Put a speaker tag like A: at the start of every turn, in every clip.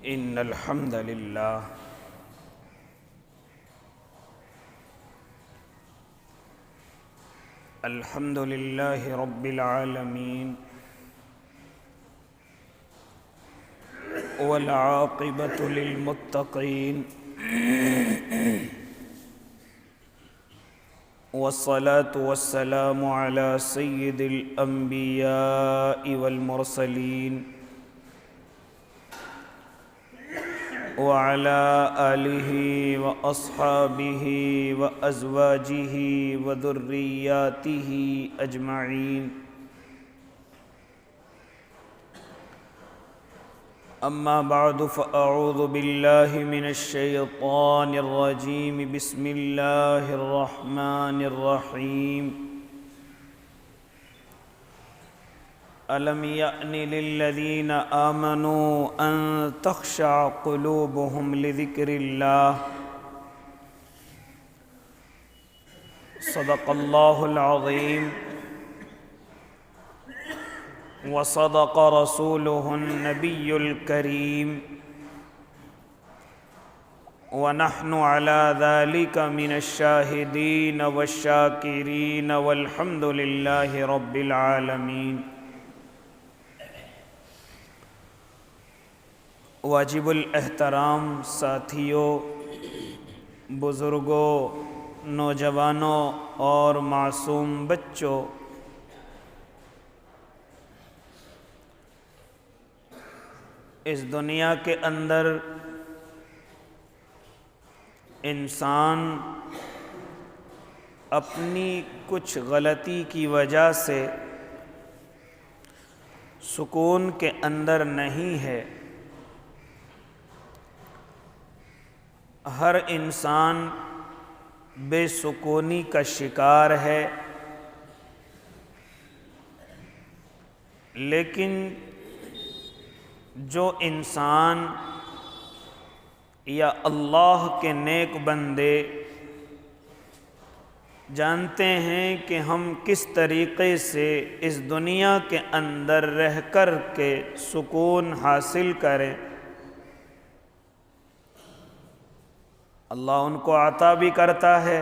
A: إن الحمد لله رب العالمين والعاقبة للمتقين والصلاة والسلام على سيد الأنبياء والمرسلين وعلى آله وأصحابه وأزواجه وذرياته أجمعين أما بعد فأعوذ بالله من الشيطان الرجيم بسم الله الرحمن الرحيم ألم يأن للذين آمنوا أن تخشع قلوبهم لذكر الله صدق الله العظيم وصدق رسوله النبي الكريم ونحن على ذلك من الشاهدين والشاكرين والحمد لله رب العالمين واجب الاحترام ساتھیوں، بزرگوں، نوجوانوں اور معصوم بچوں، اس دنیا کے اندر انسان اپنی کچھ غلطی کی وجہ سے سکون کے اندر نہیں ہے۔ ہر انسان بے سکونی کا شکار ہے، لیکن جو انسان یا اللہ کے نیک بندے جانتے ہیں کہ ہم کس طریقے سے اس دنیا کے اندر رہ کر کے سکون حاصل کریں، اللہ ان کو عطا بھی کرتا ہے۔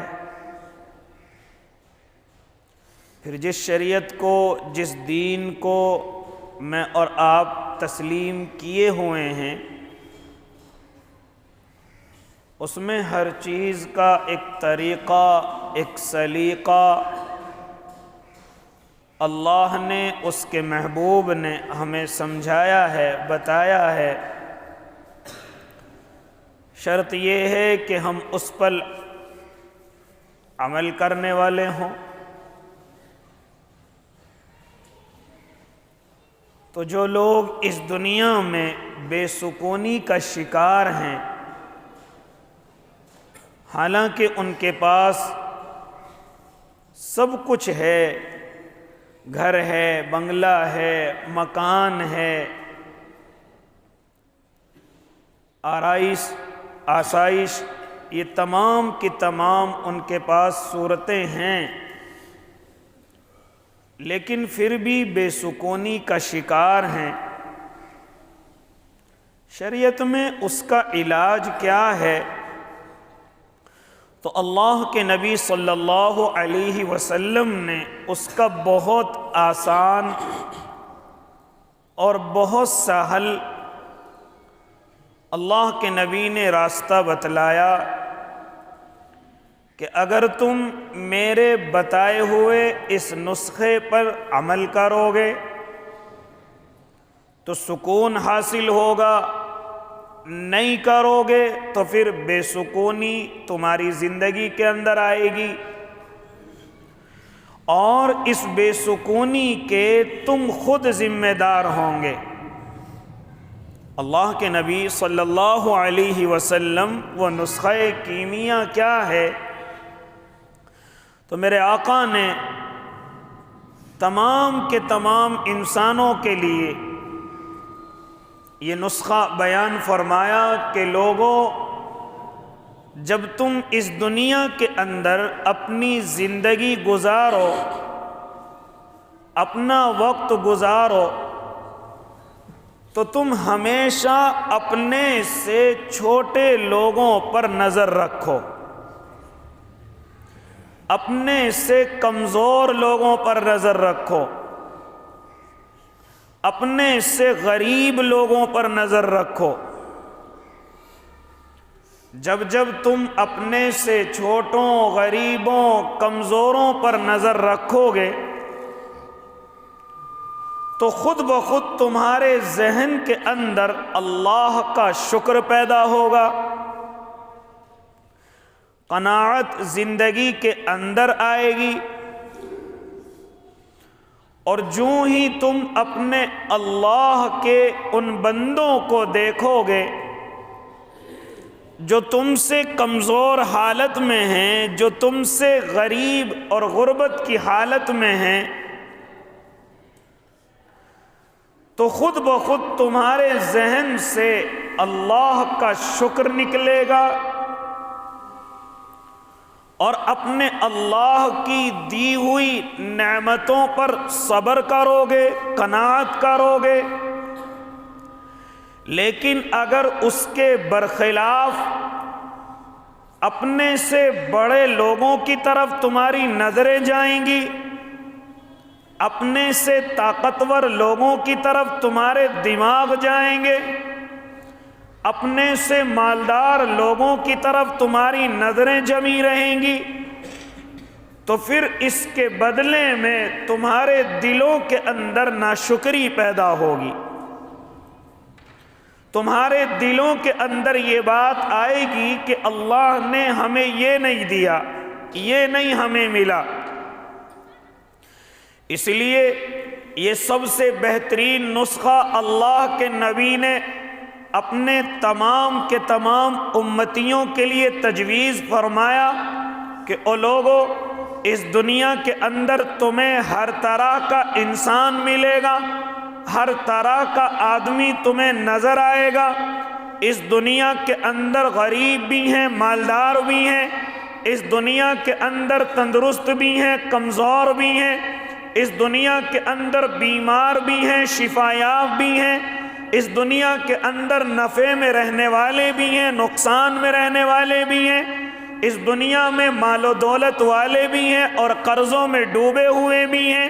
A: پھر جس شریعت کو، جس دین کو میں اور آپ تسلیم کیے ہوئے ہیں، اس میں ہر چیز کا ایک طریقہ، ایک سلیقہ اللہ نے، اس کے محبوب نے ہمیں سمجھایا ہے، بتایا ہے۔ شرط یہ ہے کہ ہم اس پر عمل کرنے والے ہوں۔ تو جو لوگ اس دنیا میں بے سکونی کا شکار ہیں، حالانکہ ان کے پاس سب کچھ ہے، گھر ہے، بنگلہ ہے، مکان ہے، آسائش، یہ تمام کی تمام ان کے پاس صورتیں ہیں، لیکن پھر بھی بے سکونی کا شکار ہیں۔ شریعت میں اس کا علاج کیا ہے؟ تو اللہ کے نبی صلی اللہ علیہ وسلم نے اس کا بہت آسان اور بہت سہل اللہ کے نبی نے راستہ بتلایا کہ اگر تم میرے بتائے ہوئے اس نسخے پر عمل کرو گے تو سکون حاصل ہوگا، نہیں کرو گے تو پھر بے سکونی تمہاری زندگی کے اندر آئے گی، اور اس بے سکونی کے تم خود ذمہ دار ہوں گے۔ اللہ کے نبی صلی اللہ علیہ وسلم وہ نسخہ کیمیا کیا ہے؟ تو میرے آقا نے تمام کے تمام انسانوں کے لیے یہ نسخہ بیان فرمایا کہ لوگوں، جب تم اس دنیا کے اندر اپنی زندگی گزارو، اپنا وقت گزارو، تو تم ہمیشہ اپنے سے چھوٹے لوگوں پر نظر رکھو، اپنے سے کمزور لوگوں پر نظر رکھو، اپنے سے غریب لوگوں پر نظر رکھو۔ جب جب تم اپنے سے چھوٹوں، غریبوں، کمزوروں پر نظر رکھو گے تو خود بخود تمہارے ذہن کے اندر اللہ کا شکر پیدا ہوگا، قناعت زندگی کے اندر آئے گی، اور جوں ہی تم اپنے اللہ کے ان بندوں کو دیکھو گے جو تم سے کمزور حالت میں ہیں، جو تم سے غریب اور غربت کی حالت میں ہیں، تو خود بخود تمہارے ذہن سے اللہ کا شکر نکلے گا، اور اپنے اللہ کی دی ہوئی نعمتوں پر صبر کرو گے، قناعت کرو گے۔ لیکن اگر اس کے برخلاف اپنے سے بڑے لوگوں کی طرف تمہاری نظریں جائیں گی، اپنے سے طاقتور لوگوں کی طرف تمہارے دماغ جائیں گے، اپنے سے مالدار لوگوں کی طرف تمہاری نظریں جمی رہیں گی، تو پھر اس کے بدلے میں تمہارے دلوں کے اندر ناشکری پیدا ہوگی، تمہارے دلوں کے اندر یہ بات آئے گی کہ اللہ نے ہمیں یہ نہیں دیا، یہ نہیں ہمیں ملا۔ اس لیے یہ سب سے بہترین نسخہ اللہ کے نبی نے اپنے تمام کے تمام امتیوں کے لیے تجویز فرمایا کہ او لوگو، اس دنیا کے اندر تمہیں ہر طرح کا انسان ملے گا، ہر طرح کا آدمی تمہیں نظر آئے گا۔ اس دنیا کے اندر غریب بھی ہیں، مالدار بھی ہیں، اس دنیا کے اندر تندرست بھی ہیں، کمزور بھی ہیں، اس دنیا کے اندر بیمار بھی ہیں، شفا یاب بھی ہیں، اس دنیا کے اندر نفع میں رہنے والے بھی ہیں، نقصان میں رہنے والے بھی ہیں، اس دنیا میں مال و دولت والے بھی ہیں اور قرضوں میں ڈوبے ہوئے بھی ہیں۔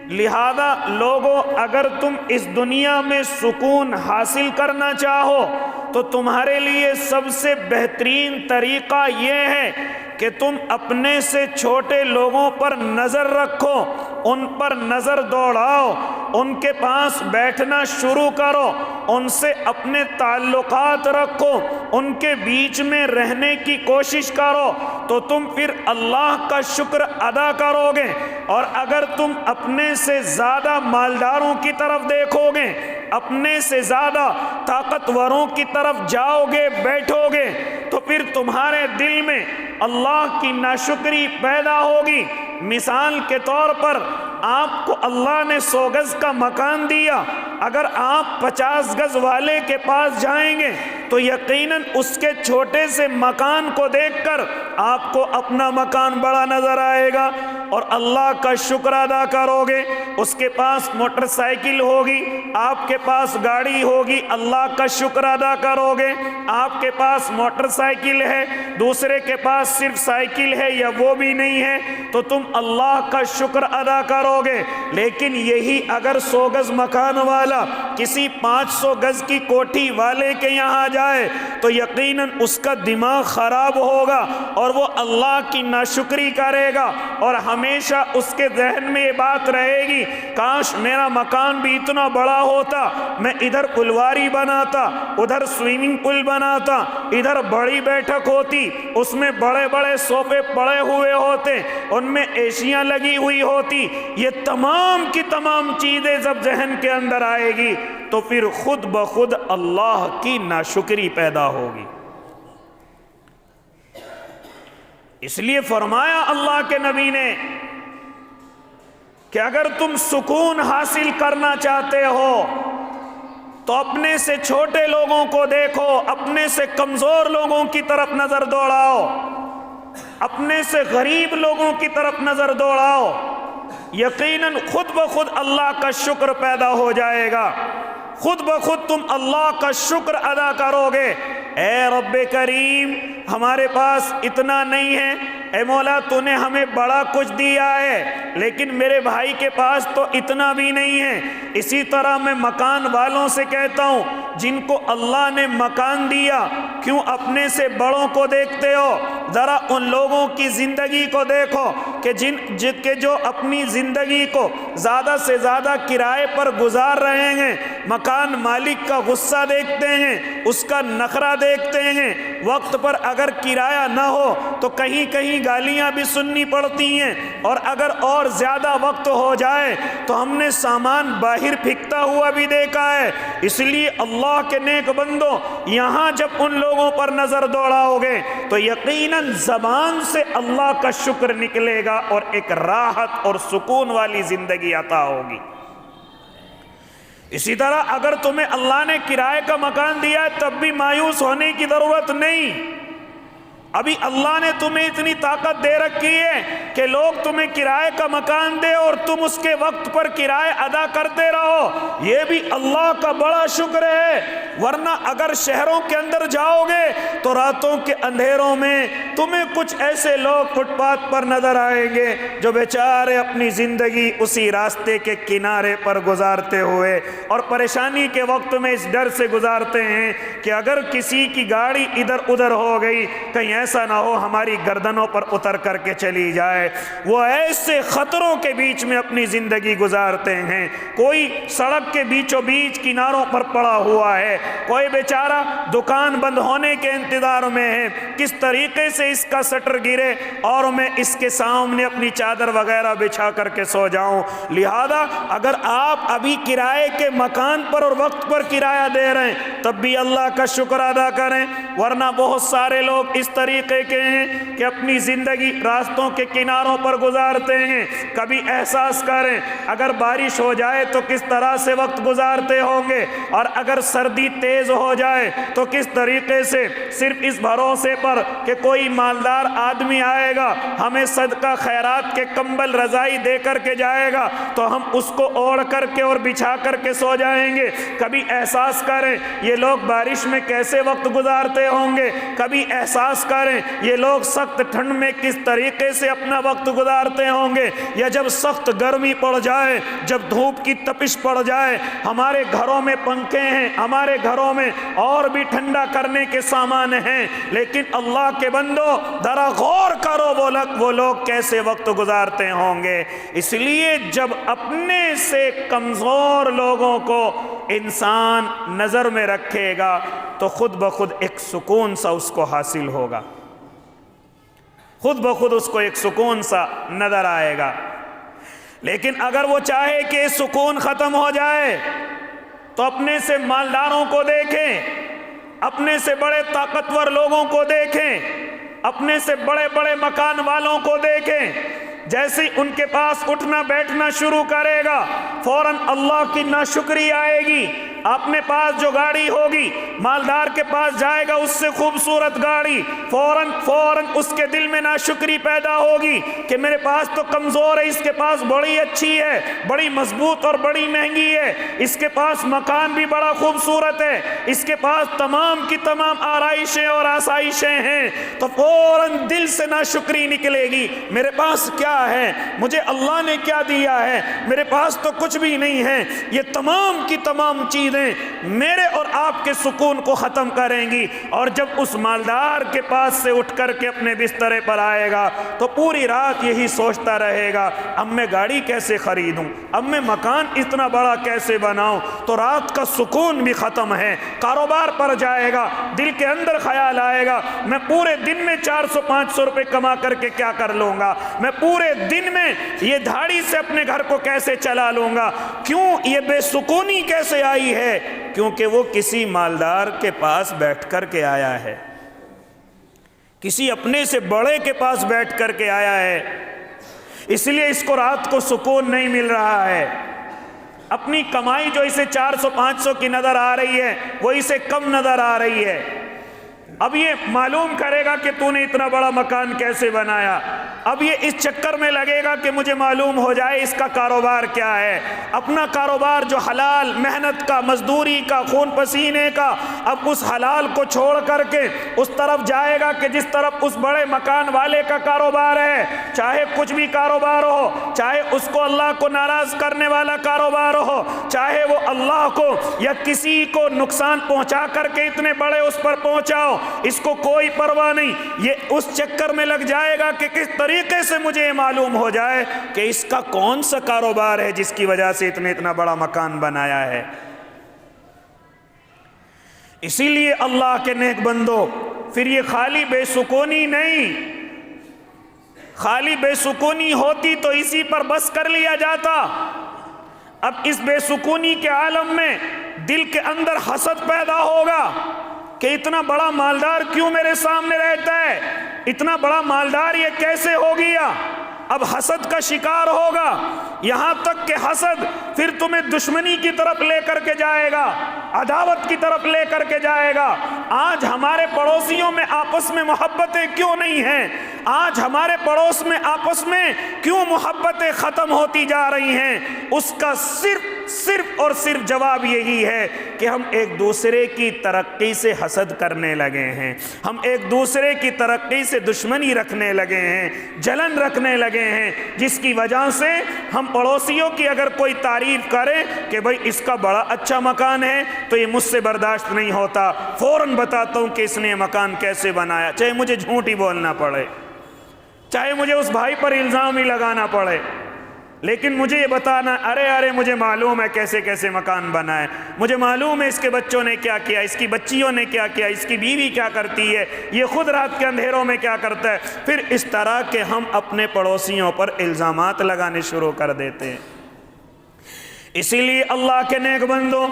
A: لہذا لوگوں، اگر تم اس دنیا میں سکون حاصل کرنا چاہو تو تمہارے لیے سب سے بہترین طریقہ یہ ہے کہ تم اپنے سے چھوٹے لوگوں پر نظر رکھو، ان پر نظر دوڑاؤ، ان کے پاس بیٹھنا شروع کرو، ان سے اپنے تعلقات رکھو، ان کے بیچ میں رہنے کی کوشش کرو، تو تم پھر اللہ کا شکر ادا کرو گے۔ اور اگر تم اپنے سے زیادہ مالداروں کی طرف دیکھو گے، اپنے سے زیادہ طاقتوروں کی طرف جاؤ گے، بیٹھو گے، تو پھر تمہارے دل میں اللہ کی ناشکری پیدا ہوگی۔ مثال کے طور پر آپ کو اللہ نے 100 گز کا مکان دیا، اگر آپ 50 گز والے کے پاس جائیں گے تو یقیناً اس کے چھوٹے سے مکان کو دیکھ کر آپ کو اپنا مکان بڑا نظر آئے گا اور اللہ کا شکر ادا کرو گے۔ اس کے پاس موٹر سائیکل ہوگی، آپ کے پاس گاڑی ہوگی، اللہ کا شکر ادا کرو گے۔ آپ کے پاس موٹر سائیکل ہے، دوسرے کے پاس صرف سائیکل ہے یا وہ بھی نہیں ہے، تو تم اللہ کا شکر ادا کرو گے۔ لیکن یہی اگر 100 گز مکان والا کسی 500 گز کی کوٹھی والے کے یہاں جائے تو یقیناً اس کا دماغ خراب ہوگا اور وہ اللہ کی ناشکری کرے گا، اور ہمیشہ اس کے ذہن میں یہ بات رہے گی، کاش میرا مکان بھی اتنا بڑا ہوتا، میں ادھر پلواری بناتا، ادھر سوئمنگ پول بناتا، ادھر بڑی بیٹھک ہوتی، اس میں بڑے بڑے صوفے پڑے ہوئے ہوتے، ان میں ایشیاں لگی ہوئی ہوتی۔ یہ تمام کی تمام چیزیں جب ذہن کے اندر آئے گی تو پھر خود بخود اللہ کی ناشکری پیدا ہوگی۔ اس لیے فرمایا اللہ کے نبی نے کہ اگر تم سکون حاصل کرنا چاہتے ہو تو اپنے سے چھوٹے لوگوں کو دیکھو، اپنے سے کمزور لوگوں کی طرف نظر دوڑاؤ، اپنے سے غریب لوگوں کی طرف نظر دوڑاؤ، یقیناً خود بخود اللہ کا شکر پیدا ہو جائے گا۔ خود بخود تم اللہ کا شکر ادا کرو گے۔ اے رب کریم ہمارے پاس اتنا نہیں ہے، اے مولا تو نے ہمیں بڑا کچھ دیا ہے لیکن میرے بھائی کے پاس تو اتنا بھی نہیں ہے۔ اسی طرح میں مکان والوں سے کہتا ہوں جن کو اللہ نے مکان دیا، کیوں اپنے سے بڑوں کو دیکھتے ہو؟ ذرا ان لوگوں کی زندگی کو دیکھو کہ جو اپنی زندگی کو زیادہ سے زیادہ کرائے پر گزار رہے ہیں، مکان مالک کا غصہ دیکھتے ہیں، اس کا نخرہ دیکھتے ہیں۔ وقت پر اگر کرایہ نہ ہو تو کہیں کہیں گالیاں بھی سننی پڑتی ہیں، اور اگر اور زیادہ وقت ہو جائے تو ہم نے سامان باہر پھینکتا ہوا بھی دیکھا ہے۔ اس لیے اللہ کے نیک بندوں، یہاں جب ان لوگوں پر نظر دوڑاؤ گے تو یقیناً زبان سے اللہ کا شکر نکلے گا اور ایک راحت اور سکون والی زندگی عطا ہوگی۔ اسی طرح اگر تمہیں اللہ نے کرائے کا مکان دیا ہے تب بھی مایوس ہونے کی ضرورت نہیں۔ ابھی اللہ نے تمہیں اتنی طاقت دے رکھی ہے کہ لوگ تمہیں کرائے کا مکان دے اور تم اس کے وقت پر کرائے ادا کرتے رہو، یہ بھی اللہ کا بڑا شکر ہے۔ ورنہ اگر شہروں کے اندر جاؤ گے تو راتوں کے اندھیروں میں تمہیں کچھ ایسے لوگ فٹ پاتھ پر نظر آئیں گے جو بیچارے اپنی زندگی اسی راستے کے کنارے پر گزارتے ہوئے اور پریشانی کے وقت میں اس ڈر سے گزارتے ہیں کہ اگر کسی کی گاڑی ادھر ادھر ہو گئی کہیں ایسا نہ ہو ہماری گردنوں پر اتر کر کے چلی جائے۔ وہ ایسے خطروں کے بیچ میں اپنی زندگی گزارتے ہیں۔ کوئی سڑک کے بیچوں بیچ کناروں پر پڑا ہوا ہے، کوئی بیچارہ دکان بند ہونے کے انتظار میں ہے، کس طریقے سے اس کا شٹر گرے اور میں اس کے سامنے اپنی چادر وغیرہ بچھا کر کے سو جاؤں۔ لہذا اگر آپ ابھی کرائے کے مکان پر اور وقت پر کرایہ دے رہے ہیں تب بھی اللہ کا شکر ادا کریں، ورنہ بہت سارے لوگ اس طریقے کے ہیں کہ اپنی زندگی راستوں کے کناروں پر گزارتے ہیں۔ کبھی احساس کریں اگر بارش ہو جائے تو کس طرح سے وقت گزارتے ہوں گے، اور اگر سردی تیز ہو جائے تو کس طریقے سے صرف اس بھروسے پر کہ کوئی مالدار آدمی آئے گا ہمیں صدقہ خیرات کے کمبل رضائی دے کر کے جائے گا تو ہم اس کو اوڑھ کر کے اور بچھا کر کے سو جائیں گے۔ کبھی احساس کریں یہ لوگ بارش میں کیسے وقت گزارتے ہوں گے، کبھی احساس کریں یہ لوگ سخت ٹھنڈ میں کس طریقے سے اپنا وقت گزارتے ہوں گے، یا جب سخت گرمی پڑ جائے، جب دھوپ کی تپش پڑ جائے، ہمارے گھروں میں پنکھے ہیں، ہمارے گھروں میں اور بھی ٹھنڈا کرنے کے سامان ہیں، لیکن اللہ کے بندو ذرا غور کرو وہ لوگ کیسے وقت گزارتے ہوں گے۔ اس لیے جب اپنے سے کمزور لوگوں کو انسان نظر میں رکھے گا تو خود بخود ایک سکون سا اس کو حاصل ہوگا، خود بخود اس کو ایک سکون سا نظر آئے گا۔ لیکن اگر وہ چاہے کہ سکون ختم ہو جائے تو اپنے سے مالداروں کو دیکھیں، اپنے سے بڑے طاقتور لوگوں کو دیکھیں، اپنے سے بڑے بڑے مکان والوں کو دیکھیں، جیسے ان کے پاس اٹھنا بیٹھنا شروع کرے گا فوراً اللہ کی ناشکری آئے گی۔ اپنے پاس جو گاڑی ہوگی مالدار کے پاس جائے گا اس سے خوبصورت گاڑی، فوراً اس کے دل میں ناشکری پیدا ہوگی کہ میرے پاس تو کمزور ہے، اس کے پاس بڑی اچھی ہے، بڑی مضبوط اور بڑی مہنگی ہے، اس کے پاس مکان بھی بڑا خوبصورت ہے، اس کے پاس تمام کی تمام آرائشیں اور آسائشیں ہیں، تو فوراً دل سے ناشکری نکلے گی۔ میرے پاس کیا ہے، مجھے اللہ نے کیا دیا ہے، میرے پاس تو کچھ بھی نہیں ہے۔ یہ تمام کی تمام چیزیں میرے اور آپ کے سکون کو ختم کریں گی، اور جب اس مالدار کے پاس سے اٹھ کر کے اپنے بسترے پر آئے گا تو پوری رات یہی سوچتا رہے گا اب میں گاڑی کیسے خریدوں، اب میں مکان اتنا بڑا کیسے بناؤں، تو رات کا سکون بھی ختم ہے۔ کاروبار پر جائے گا، دل کے اندر خیال آئے گا میں پورے دن میں 400-500 روپے کما کر کے کیا کر لوں گا، میں پورے دن میں یہ دھاڑی سے اپنے گھر کو کیسے چلا لوں گا۔ کیوں یہ بے سکونی کیسے آئی ہے؟ کیونکہ وہ کسی مالدار کے پاس بیٹھ کر کے آیا ہے، کسی اپنے سے بڑے کے پاس بیٹھ کر کے آیا ہے، اس لیے اس کو رات کو سکون نہیں مل رہا ہے۔ اپنی کمائی جو اسے 400-500 کی نظر آ رہی ہے وہ اسے کم نظر آ رہی ہے۔ اب یہ معلوم کرے گا کہ تو نے اتنا بڑا مکان کیسے بنایا، اب یہ اس چکر میں لگے گا کہ مجھے معلوم ہو جائے اس کا کاروبار کیا ہے، اپنا کاروبار جو حلال محنت کا، مزدوری کا، خون پسینے کا، اب اس حلال کو چھوڑ کر کے اس طرف جائے گا کہ جس طرف اس بڑے مکان والے کا کاروبار ہے، چاہے کچھ بھی کاروبار ہو، چاہے اس کو اللہ کو ناراض کرنے والا کاروبار ہو، چاہے وہ اللہ کو یا کسی کو نقصان پہنچا کر کے اتنے بڑے اس پر پہنچاؤ، اس کو کوئی پرواہ نہیں، یہ اس چکر میں لگ جائے گا کہ کس طریقے سے مجھے یہ معلوم ہو جائے کہ اس کا کون سا کاروبار ہے جس کی وجہ سے اتنا بڑا مکان بنایا ہے۔ اسی لیے اللہ کے نیک بندو، پھر یہ خالی بے سکونی نہیں، خالی بے سکونی ہوتی تو اسی پر بس کر لیا جاتا، اب اس بے سکونی کے عالم میں دل کے اندر حسد پیدا ہوگا کہ اتنا بڑا مالدار کیوں میرے سامنے رہتا ہے، اتنا بڑا مالدار یہ کیسے ہو گیا، اب حسد کا شکار ہوگا، یہاں تک کہ حسد پھر تمہیں دشمنی کی طرف لے کر کے جائے گا، عداوت کی طرف لے کر کے جائے گا۔ آج ہمارے پڑوسیوں میں آپس میں محبتیں کیوں نہیں ہیں؟ آج ہمارے پڑوس میں آپس میں کیوں محبتیں ختم ہوتی جا رہی ہیں؟ اس کا صرف اور صرف جواب یہی ہے کہ ہم ایک دوسرے کی ترقی سے حسد کرنے لگے ہیں، ہم ایک دوسرے کی ترقی سے دشمنی رکھنے لگے ہیں، جلن رکھنے لگے ہیں، جس کی وجہ سے ہم پڑوسیوں کی اگر کوئی تعریف کریں کہ بھئی اس کا بڑا اچھا مکان ہے تو یہ مجھ سے برداشت نہیں ہوتا، فوراً بتاتا ہوں کہ اس نے یہ مکان کیسے بنایا، چاہے مجھے جھوٹ ہی بولنا پڑے، چاہے مجھے اس بھائی پر الزام ہی لگانا پڑے، لیکن مجھے یہ بتانا ارے مجھے معلوم ہے کیسے کیسے مکان بنا ہے، مجھے معلوم ہے اس کے بچوں نے کیا کیا، اس کی بچیوں نے کیا کیا، اس کی بیوی کیا کرتی ہے، یہ خود رات کے اندھیروں میں کیا کرتا ہے۔ پھر اس طرح کے ہم اپنے پڑوسیوں پر الزامات لگانے شروع کر دیتے ہیں۔ اسی لیے اللہ کے نیک بندوں،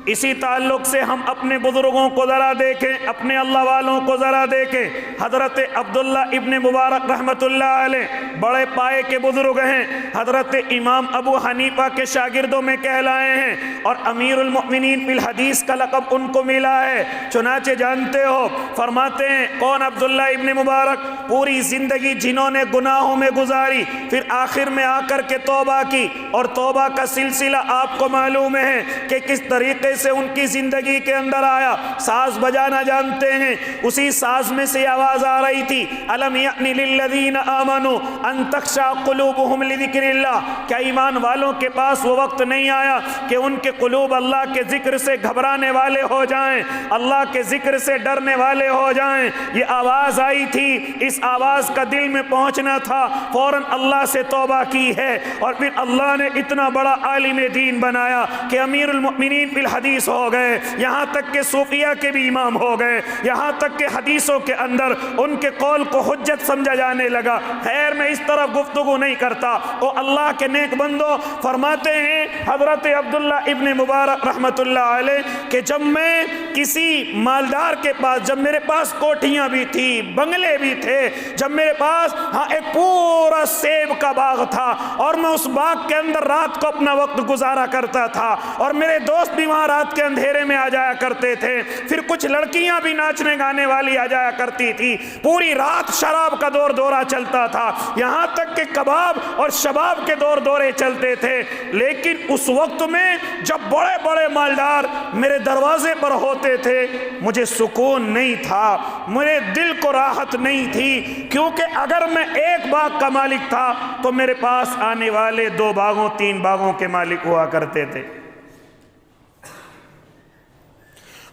A: اسی تعلق سے ہم اپنے بزرگوں کو ذرا دیکھیں، اپنے اللہ والوں کو ذرا دیکھیں۔ حضرت عبداللہ ابن مبارک رحمۃ اللہ علیہ بڑے پائے کے بزرگ ہیں، حضرت امام ابو حنیفہ کے شاگردوں میں کہلائے ہیں اور امیر المؤمنین فی الحدیث کا لقب ان کو ملا ہے۔ چنانچہ جانتے ہو، فرماتے ہیں کون عبداللہ ابن مبارک، پوری زندگی جنہوں نے گناہوں میں گزاری، پھر آخر میں آ کر کے توبہ کی، اور توبہ کا سلسلہ آپ کو معلوم ہے کہ کس طریقے سے ان کی زندگی کے اندر آیا۔ ساز بجانا جانتے ہیں، اسی ساز میں سے آواز آ رہی تھی، الم یأن للذین آمنوا ان تخشع قلوبہم لذکر اللہ، کیا ایمان والوں کے پاس وہ وقت نہیں آیا کہ ان کے قلوب اللہ کے ذکر سے گھبرانے والے ہو جائیں، اللہ کے ذکر سے ڈرنے والے ہو جائیں؟ یہ آواز آئی تھی، اس آواز کا دل میں پہنچنا تھا، فوراً اللہ سے توبہ کی ہے، اور پھر اللہ نے اتنا بڑا عالم دین بنایا کہ امیر المؤمنین فی الحدیث ہو گئے، یہاں تک کہ صوفیہ کے بھی امام ہو گئے، یہاں تک کہ حدیثوں کے اندر ان کے قول کو حجت سمجھا جانے لگا۔ خیر میں اس طرف گفتگو نہیں کرتا، وہ اللہ کے نیک بندوں فرماتے ہیں حضرت عبداللہ ابن مبارک رحمت اللہ علیہ کہ جب میں کسی مالدار کے پاس، جب میرے پاس کوٹھیاں بھی تھی، بنگلے بھی تھے، جب میرے پاس ایک پورا سیب کا باغ تھا اور میں اس باغ کے اندر رات کو اپنا وقت گزارا کرتا تھا، اور میرے دوست بھی وہاں رات کے اندھیرے میں آ جایا کرتے تھے، پھر کچھ لڑکیاں بھی ناچنے گانے والی آ جایا کرتی تھی، پوری رات شراب کا دور دورہ چلتا تھا، یہاں تک کہ کباب اور شباب کے دور دورے چلتے تھے۔ لیکن اس وقت میں جب بڑے بڑے مالدار میرے دروازے پر ہوتے تھے، مجھے سکون نہیں تھا، میرے دل کو راحت نہیں تھی، کیونکہ اگر میں ایک باغ کا مالک تھا تو میرے پاس آنے والے 2 باغوں 3 باغوں کے مالک ہوا کرتے تھے۔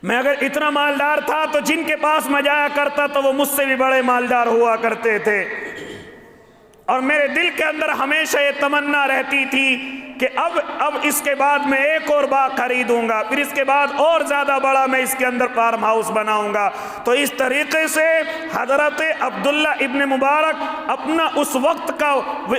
A: میں اگر اتنا مالدار تھا تو جن کے پاس میں جایا کرتا تو وہ مجھ سے بھی بڑے مالدار ہوا کرتے تھے، اور میرے دل کے اندر ہمیشہ یہ تمنا رہتی تھی کہ اب اس کے بعد میں ایک اور باغ خریدوں گا، پھر اس کے بعد اور زیادہ بڑا میں اس کے اندر فارم ہاؤس بناؤں گا۔ تو اس طریقے سے حضرت عبداللہ ابن مبارک اپنا اس وقت کا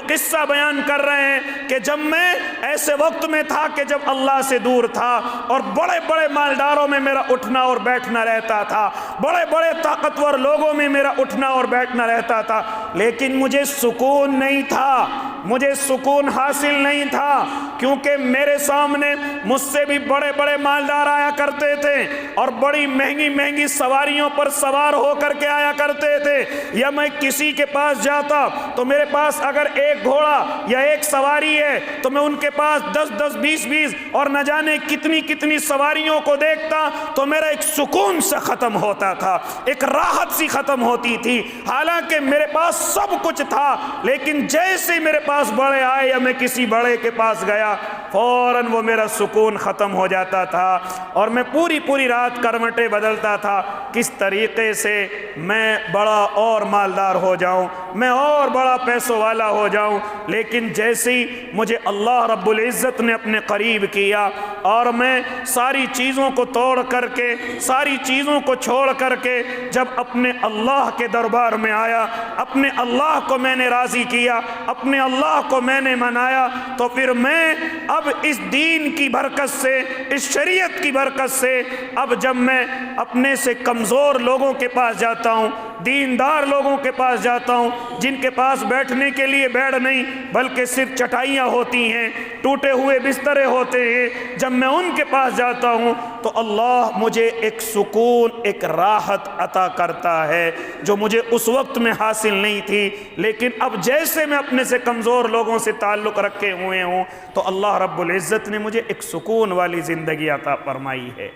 A: قصہ بیان کر رہے ہیں کہ جب میں ایسے وقت میں تھا کہ جب اللہ سے دور تھا، اور بڑے بڑے مالداروں میں میرا اٹھنا اور بیٹھنا رہتا تھا، بڑے بڑے طاقتور لوگوں میں میرا اٹھنا اور بیٹھنا رہتا تھا، لیکن مجھے سکون نہیں تھا، مجھے سکون حاصل نہیں تھا، کیونکہ میرے سامنے مجھ سے بھی بڑے بڑے مالدار آیا کرتے تھے اور بڑی مہنگی مہنگی سواریوں پر سوار ہو کر کے آیا کرتے تھے، یا میں کسی کے پاس جاتا تو میرے پاس اگر ایک گھوڑا یا ایک سواری ہے تو میں ان کے پاس 10 20 اور نہ جانے کتنی کتنی سواریوں کو دیکھتا تو میرا ایک سکون سے ختم ہوتا تھا، ایک راحت سی ختم ہوتی تھی، حالانکہ میرے پاس سب کچھ تھا، لیکن جیسے میرے پاس بڑے آئے یا میں کسی بڑے کے پاس گیا فوراً وہ میرا سکون ختم ہو جاتا تھا اور میں پوری رات کروٹیں بدلتا تھا کس طریقے سے میں بڑا اور مالدار ہو جاؤں، میں اور بڑا پیسوں والا ہو جاؤں۔ لیکن جیسے ہی مجھے اللہ رب العزت نے اپنے قریب کیا اور میں ساری چیزوں کو توڑ کر کے، ساری چیزوں کو چھوڑ کر کے جب اپنے اللہ کے دربار میں آیا، اپنے اللہ کو میں نے راضی کیا، اپنے اللہ کو میں نے منایا، تو پھر میں اب اس دین کی برکت سے، اس شریعت کی برکت سے، اب جب میں اپنے سے کمزور لوگوں کے پاس جاتا ہوں، دیندار لوگوں کے پاس جاتا ہوں، جن کے پاس بیٹھنے کے لیے بیڈ نہیں بلکہ صرف چٹائیاں ہوتی ہیں، ٹوٹے ہوئے بسترے ہوتے ہیں، جب میں ان کے پاس جاتا ہوں تو اللہ مجھے ایک سکون، ایک راحت عطا کرتا ہے جو مجھے اس وقت میں حاصل نہیں تھی، لیکن اب جیسے میں اپنے سے کمزور لوگوں سے تعلق رکھے ہوئے ہوں تو اللہ رب العزت نے مجھے ایک سکون والی زندگی عطا فرمائی ہے،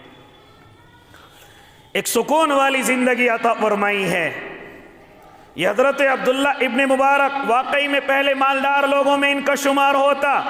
A: ایک سکون والی زندگی عطا فرمائی ہے۔ یہ حضرت عبداللہ ابن مبارک واقعی میں پہلے مالدار لوگوں میں ان کا شمار ہوتا،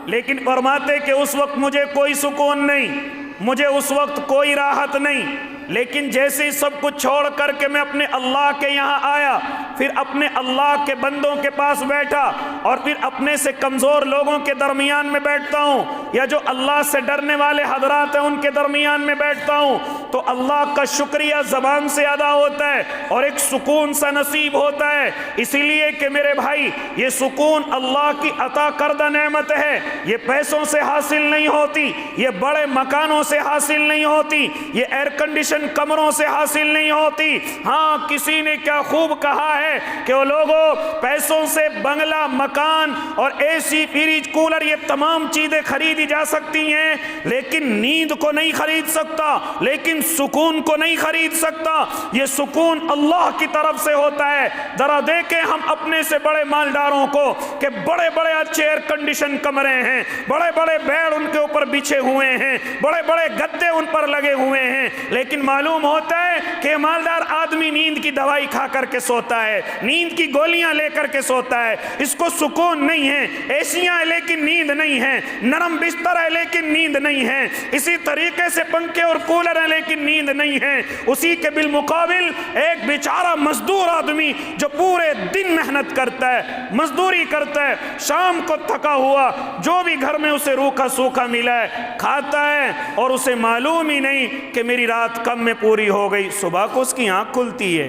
A: لیکن فرماتے کہ اس وقت مجھے کوئی سکون نہیں، مجھے اس وقت کوئی راحت نہیں، لیکن جیسے ہی سب کچھ چھوڑ کر کے میں اپنے اللہ کے یہاں آیا، پھر اپنے اللہ کے بندوں کے پاس بیٹھا اور پھر اپنے سے کمزور لوگوں کے درمیان میں بیٹھتا ہوں، یا جو اللہ سے ڈرنے والے حضرات ہیں ان کے درمیان میں بیٹھتا ہوں، تو اللہ کا شکریہ زبان سے ادا ہوتا ہے اور ایک سکون سا نصیب ہوتا ہے۔ اسی لیے کہ میرے بھائی یہ سکون اللہ کی عطا کردہ نعمت ہے، یہ پیسوں سے حاصل نہیں ہوتی، یہ بڑے مکانوں سے حاصل نہیں ہوتی، یہ ایئر کنڈیشن کمروں سے حاصل نہیں ہوتی۔ ہاں کسی نے کیا خوب کہا ہے کہ وہ لوگوں پیسوں سے بنگلہ، مکان اور اے سی، فریج، کولر، یہ تمام چیزیں خریدی جا سکتی ہیں، لیکن نیند کو نہیں خرید سکتا، لیکن سکون کو نہیں خرید سکتا۔ یہ سکون اللہ کی طرف سے ہوتا ہے۔ ذرا دیکھیں ہم اپنے سے بڑے مالداروں کو کہ بڑے بڑے اچھے ایئر کنڈیشن کمرے ہیں، بڑے بڑے بیڈ ان کے اوپر بچھے ہوئے ہیں، بڑے بڑے گدے ان پر لگے ہوئے ہیں، لیکن معلوم ہوتا ہے کہ مالدار آدمی نیند کی دوائی کھا کر کے سوتا ہے، نیند کی گولیاں لے کر کے سوتا ہے، اس کو سکون نہیں ہے، ایسیاں لیکن نیند نہیں ہے، نرم بستر ہے لیکن نیند نہیں ہے، اسی طریقے سے پنکھے اور کولر ہیں لیکن نیند نہیں ہے۔ اسی کے بالمقابل ایک بیچارہ مزدور آدمی جو پورے دن محنت کرتا ہے، مزدوری کرتا ہے، شام کو تھکا ہوا جو بھی گھر میں اسے روکھا سوکھا ملا ہے کھاتا ہے، اور اسے معلوم ہی نہیں کہ میری رات کب میں پوری ہو گئی، صبح کو اس کی آنکھ کھلتی ہے،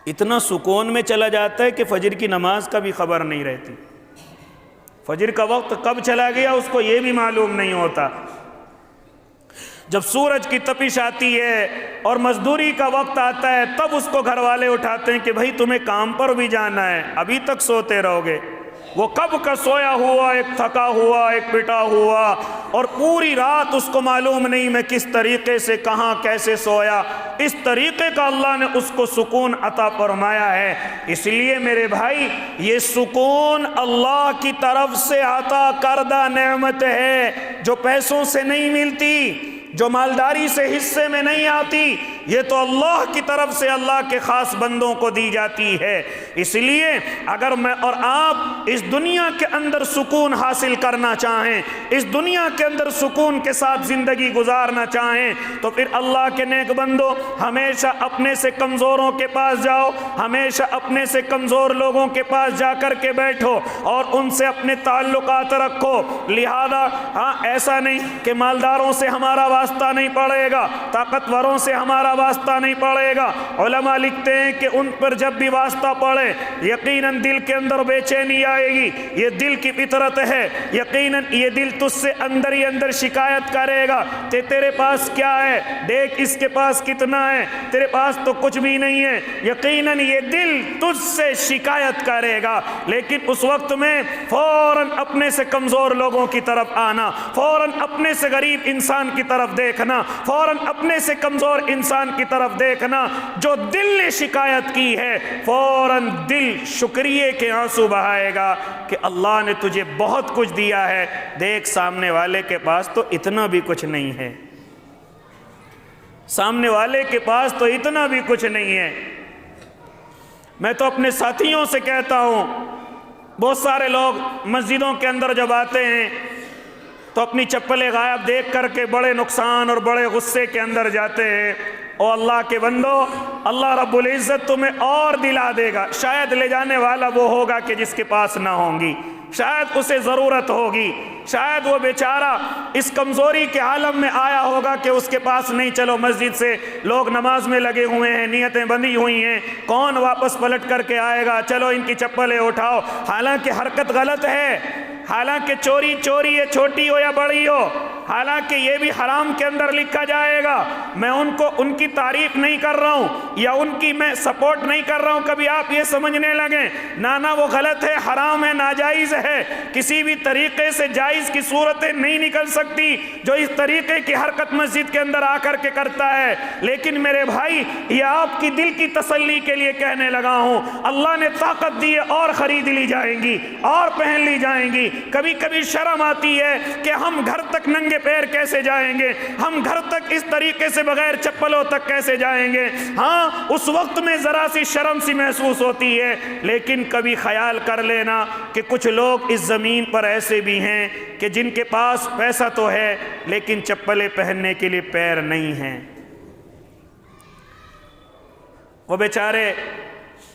A: اتنا سکون میں چلا جاتا ہے کہ فجر کی نماز کا بھی خبر نہیں رہتی، فجر کا وقت کب چلا گیا اس کو یہ بھی معلوم نہیں ہوتا۔ جب سورج کی تپش آتی ہے اور مزدوری کا وقت آتا ہے تب اس کو گھر والے اٹھاتے ہیں کہ بھائی تمہیں کام پر بھی جانا ہے، ابھی تک سوتے رہو گے۔ وہ کب کا سویا ہوا، ایک تھکا ہوا، ایک پٹا ہوا، اور پوری رات اس کو معلوم نہیں میں کس طریقے سے کہاں کیسے سویا، اس طریقے کا اللہ نے اس کو سکون عطا فرمایا ہے۔ اس لیے میرے بھائی یہ سکون اللہ کی طرف سے عطا کردہ نعمت ہے جو پیسوں سے نہیں ملتی، جو مالداری سے حصے میں نہیں آتی، یہ تو اللہ کی طرف سے اللہ کے خاص بندوں کو دی جاتی ہے۔ اس لیے اگر میں اور آپ اس دنیا کے اندر سکون حاصل کرنا چاہیں، اس دنیا کے اندر سکون کے ساتھ زندگی گزارنا چاہیں، تو پھر اللہ کے نیک بندو ہمیشہ اپنے سے کمزوروں کے پاس جاؤ، ہمیشہ اپنے سے کمزور لوگوں کے پاس جا کر کے بیٹھو اور ان سے اپنے تعلقات رکھو۔ لہذا ہاں ایسا نہیں کہ مالداروں سے ہمارا واسطہ نہیں پڑے گا، طاقتوروں سے ہمارا واسطہ نہیں پڑے گا۔ علماء لکھتے ہیں کہ ان پر جب بھی واسطہ پڑے یقیناً دل کے اندر بے چینی آئے گی، یہ دل کی فطرت ہے، یقیناً یہ دل تجھ سے اندر ہی اندر شکایت کرے گا کہ تیرے پاس کیا ہے، دیکھ اس کے پاس کتنا ہے، تیرے پاس تو کچھ بھی نہیں ہے۔ یقیناً یہ دل تجھ سے شکایت کرے گا، لیکن اس وقت میں فوراً اپنے سے کمزور لوگوں کی طرف آنا، فوراً اپنے سے غریب انسان کی طرف دیکھنا، فوراً اپنے سے کمزور انسان کی طرف دیکھنا۔ جو دل نے شکایت کی ہے فوراً دل شکریہ کے آنسو بہائے گا کہ اللہ نے تجھے بہت کچھ دیا ہے، دیکھ سامنے والے کے پاس تو اتنا بھی کچھ نہیں ہے، سامنے والے کے پاس تو اتنا بھی کچھ نہیں ہے۔ میں تو اپنے ساتھیوں سے کہتا ہوں، بہت سارے لوگ مسجدوں کے اندر جب آتے ہیں تو اپنی چپلیں غائب دیکھ کر کے بڑے نقصان اور بڑے غصے کے اندر جاتے ہیں۔ او اللہ کے بندو، اللہ رب العزت تمہیں اور دلا دے گا، شاید لے جانے والا وہ ہوگا کہ جس کے پاس نہ ہوں گی، شاید اسے ضرورت ہوگی، شاید وہ بیچارہ اس کمزوری کے عالم میں آیا ہوگا کہ اس کے پاس نہیں، چلو مسجد سے لوگ نماز میں لگے ہوئے ہیں، نیتیں بندھی ہوئی ہیں، کون واپس پلٹ کر کے آئے گا، چلو ان کی چپلیں اٹھاؤ۔ حالانکہ حرکت غلط ہے، حالانکہ چوری ہے، چھوٹی ہو یا بڑی ہو، حالانکہ یہ بھی حرام کے اندر لکھا جائے گا۔ میں ان کی تعریف نہیں کر رہا ہوں یا ان کی میں سپورٹ نہیں کر رہا ہوں، کبھی آپ یہ سمجھنے لگیں نانا وہ غلط ہے، حرام ہے، ناجائز ہے، کسی بھی طریقے سے جائز کی صورتیں نہیں نکل سکتی جو اس طریقے کی حرکت مسجد کے اندر آ کر کے کرتا ہے۔ لیکن میرے بھائی، یہ آپ کی دل کی تسلی کے لیے کہنے لگا ہوں، اللہ نے طاقت دی ہے اور خرید لی جائیں گی اور پہن لی جائیں گی۔ کبھی کبھی شرم آتی ہے کہ ہم گھر تک ننگے پیر کیسے جائیں گے، ہم گھر تک اس طریقے سے بغیر چپلوں تک کیسے جائیں گے۔ ہاں، اس وقت میں ذرا سی شرم سی محسوس ہوتی ہے، لیکن کبھی خیال کر لینا کہ کچھ لوگ اس زمین پر ایسے بھی ہیں کہ جن کے پاس پیسہ تو ہے لیکن چپلیں پہننے کے لیے پیر نہیں ہیں۔ وہ بیچارے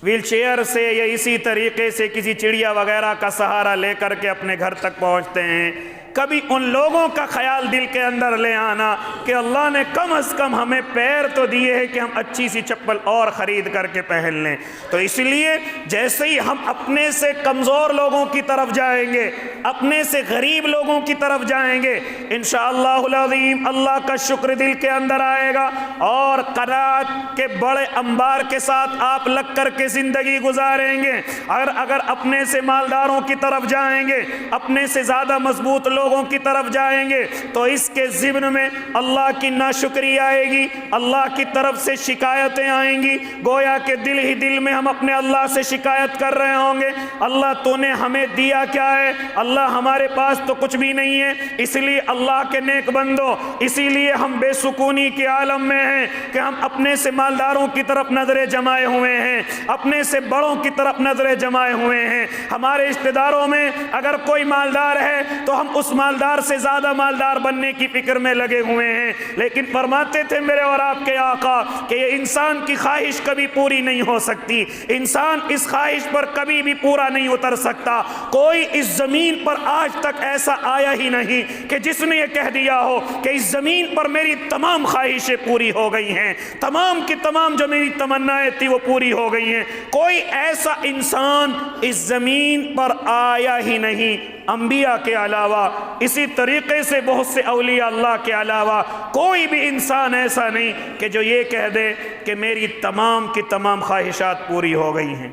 A: ویل چیئر سے یا اسی طریقے سے کسی چڑیا وغیرہ کا سہارا لے کر کے اپنے گھر تک پہنچتے ہیں۔ کبھی ان لوگوں کا خیال دل کے اندر لے آنا کہ اللہ نے کم از کم ہمیں پیر تو دیے ہیں کہ ہم اچھی سی چپل اور خرید کر کے پہن لیں۔ تو اس لیے جیسے ہی ہم اپنے سے کمزور لوگوں کی طرف جائیں گے، اپنے سے غریب لوگوں کی طرف جائیں گے، انشاءاللہ العظیم اللہ کا شکر دل کے اندر آئے گا، اور قناعت کے بڑے انبار کے ساتھ آپ لگ کر کے زندگی گزاریں گے۔ اگر اپنے سے مالداروں کی طرف جائیں گے، اپنے سے زیادہ مضبوط لوگوں کی طرف جائیں گے، تو اس کے ضمن میں اللہ کی ناشکری آئے گی، اللہ کی طرف سے شکایتیں آئیں گی، گویا کہ دل ہی دل میں ہم اپنے اللہ سے شکایت کر رہے ہوں گے، اللہ تو نے ہمیں دیا کیا ہے، اللہ ہمارے پاس تو کچھ بھی نہیں ہے۔ اس لیے اللہ کے نیک بندو، اسی لیے ہم بے سکونی کے عالم میں ہیں کہ ہم اپنے سے مالداروں کی طرف نظریں جمائے ہوئے ہیں، اپنے سے بڑوں کی طرف نظریں جمائے ہوئے ہیں۔ ہمارے رشتہ داروں میں اگر کوئی مالدار ہے تو ہم اس مالدار سے زیادہ مالدار بننے کی فکر میں لگے ہوئے ہیں، لیکن فرماتے تھے میرے اور آپ کے آقا کہ یہ انسان کی خواہش کبھی پوری نہیں ہو سکتی، انسان اس خواہش پر کبھی بھی پورا نہیں اتر سکتا۔ کوئی اس زمین پر آج تک ایسا آیا ہی نہیں کہ جس نے یہ کہہ دیا ہو کہ اس زمین پر میری تمام خواہشیں پوری ہو گئی ہیں، تمام کی تمام جو میری تمنائیں تھی وہ پوری ہو گئی ہیں۔ کوئی ایسا انسان اس زمین پر آیا ہی نہیں، انبیاء کے علاوہ، اسی طریقے سے بہت سے اولیاء اللہ کے علاوہ کوئی بھی انسان ایسا نہیں کہ جو یہ کہہ دے کہ میری تمام کی تمام خواہشات پوری ہو گئی ہیں،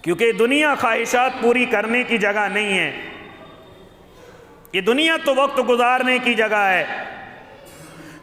A: کیونکہ دنیا خواہشات پوری کرنے کی جگہ نہیں ہے، یہ دنیا تو وقت گزارنے کی جگہ ہے۔